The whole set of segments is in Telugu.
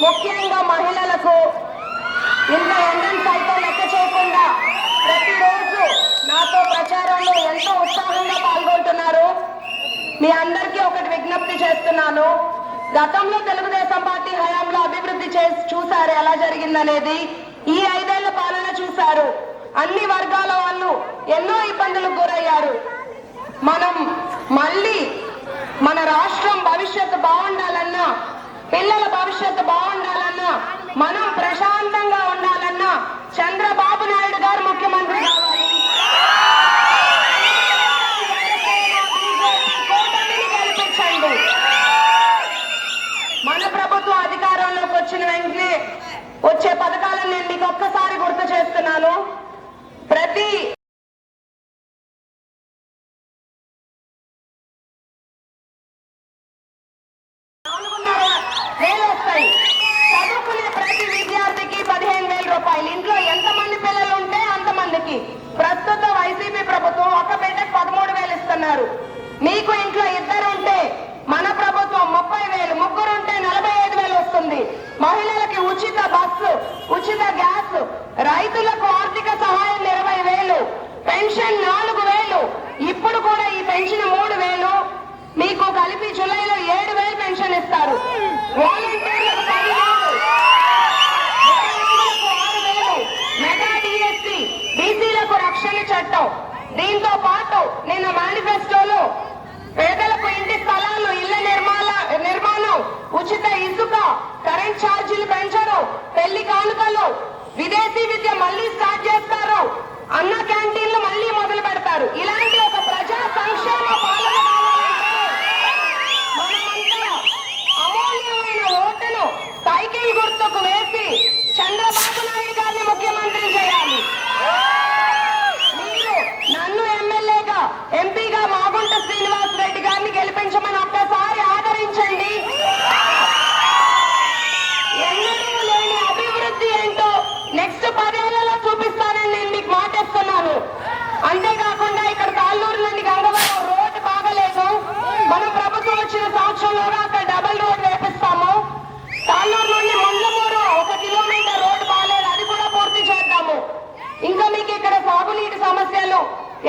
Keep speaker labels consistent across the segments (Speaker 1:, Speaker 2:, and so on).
Speaker 1: ముఖ్యంగా మహిళలకు ఇంత ఎండను సైతం లెక్క చేయకుండా ప్రతిరోజు నాతో ప్రచారంలో ఎంతో ఉత్సాహంగా పాల్గొంటున్నారు. మీ అందరికీ ఒకటి విజ్ఞప్తి చేస్తున్నాను. గతంలో తెలుగుదేశం పార్టీ హయాంలో అభివృద్ధి చూశారు ఎలా జరిగిందనేది. ఈ 5 ఏళ్ల పాలన చూశారు. అన్ని వర్గాల వాళ్ళు ఎన్నో ఇబ్బందులకు గురయ్యారు. మనం మళ్ళీ మన రాష్ట్రం భవిష్యత్తు బాగుండాలన్నా, పిల్లల భవిష్యత్తు బాగుండాలన్నా, మనం ప్రశాంతంగా ఉండాలన్నా చంద్రబాబు నాయుడు గారు ముఖ్యమంత్రి కావాలి. గెలిపించండి. మన ప్రభుత్వం అధికారంలోకి వచ్చిన వెంటనే వచ్చే పథకాలను నేను మీకు ఒక్కసారి గుర్తు చేస్తున్నాను. ప్రతి వస్తాయి. చదువుకునే ప్రతి విద్యార్థికి 15,000 రూపాయలు. ఇంట్లో ఎంతమంది పిల్లలు ఉంటే అంతమందికి. ప్రస్తుత వైసీపీ ప్రభుత్వం ఒక బిడ్డకు 13,000 ఇస్తున్నారు. మీకు ఇంట్లో 2 ఉంటే మన ప్రభుత్వం 30,000, 3 ఉంటే 45,000 వస్తుంది. మహిళలకి ఉచిత బస్సు, ఉచిత గ్యాస్, రైతులకు ఆర్థిక సహాయం 20,000, పెన్షన్ 4,000. ఇప్పుడు కూడా ఈ పెన్షన్ 3,000. మీకు కలిపి జూలైలో 7,000 పెన్షన్ ఇస్తారు. వాలంటీర్లకు 10,000, 6,000, మెగా డిఎస్సి, బీసీలకు రక్షణ చట్టం. దీంతో పాటు నిన్న మేనిఫెస్టోలో పేదలకు ఇంటి స్థలాలు, ఇళ్ల నిర్మాణం, ఉచిత ఇసుక, కరెంట్ ఛార్జీలు పెంచరు, పెళ్లి కానుకలు, విదేశీ విద్య మళ్లీ స్టార్ట్ చేస్తారు, అన్న క్యాంటీన్లు మళ్లీ మొదలు పెడతారు. ఇలాంటి ఒక ప్రజా సంక్షేమ పాలన అమూల్యమైన ఓటును సైకిల్ గుర్తుకు వేసి చంద్రబాబు నాయుడు గారిని ముఖ్యమంత్రి చేయాలి. మీరు నన్ను ఎమ్మెల్యేగా, ఎంపీగా మాగుంట శ్రీనివాస్ రెడ్డి గారిని గెలిపించమని ఒక్కసారి ఆదరించండి. ఎన్నడూ లేని అభివృద్ధి ఏంటో నెక్స్ట్ 10 ఏళ్లలో చూపిస్తానని నేను మీకు మాటిస్తున్నాను. అంతేకాకుండా ఇక్కడ తాళ్ళూరు నుండి గంగవరం రోడ్డు బాగలేదు. మనం ప్రభుత్వం వచ్చిన సంవత్సరంలోగా అక్కడ డబుల్ రోడ్ వేపిస్తాము. తాళ్ళూరు నుండి ముండ్లమూరు 1 కిలోమీటర్ రోడ్డు బాగలేదు, అది కూడా పూర్తి చేద్దాము. ఇంకా మీకు ఇక్కడ సాగునీటి సమస్యలు,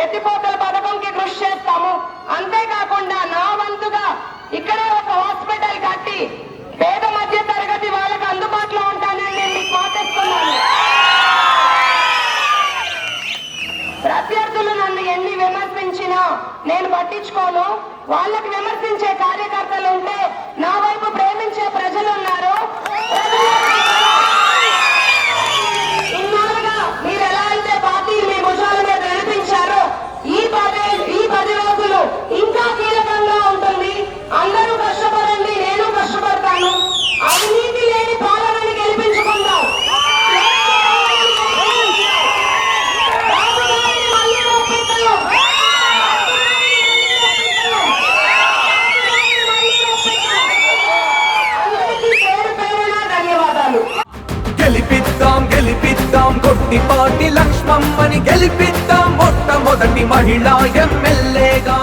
Speaker 1: ఎత్తిపోతల పథకంకి కృషి చేస్తాము. అంతేకాకుండా నా వంతుగా ఇక్కడే ఒక హాస్పిటల్ కట్టి పేద మధ్య తరగతి వాళ్ళకి అందుబాటులో ఉంటానని నేను మీకు మాటిస్తున్నాను. ప్రత్యర్థులు నన్ను ఎన్ని విమర్శించినా నేను పట్టించుకోను. వాళ్ళకి విమర్శించే కార్యకర్తలు ఉంటే నా వైపు ప్రేమించే ప్రజలు ఉన్నారు. ఇన్నాళ్ళుగా మీరు ఎలా అయితే పార్టీ మీ భుజాల మీద నడిపించారో ఈ 10 రోజులు ఇంకా కీలకంగా ఉంటుంది. అందరూ కష్టపడండి, నేను కష్టపడతాను. అవినీతి లేని పాలనని గెలిపించుకుందాం.
Speaker 2: గెలిపిద్దాం గెలిపిద్దాం గొట్టిపాటి లక్ష్మమ్మని గెలిపిద్దాం మొట్టమొదటి మహిళా ఎమ్మెల్యేగా.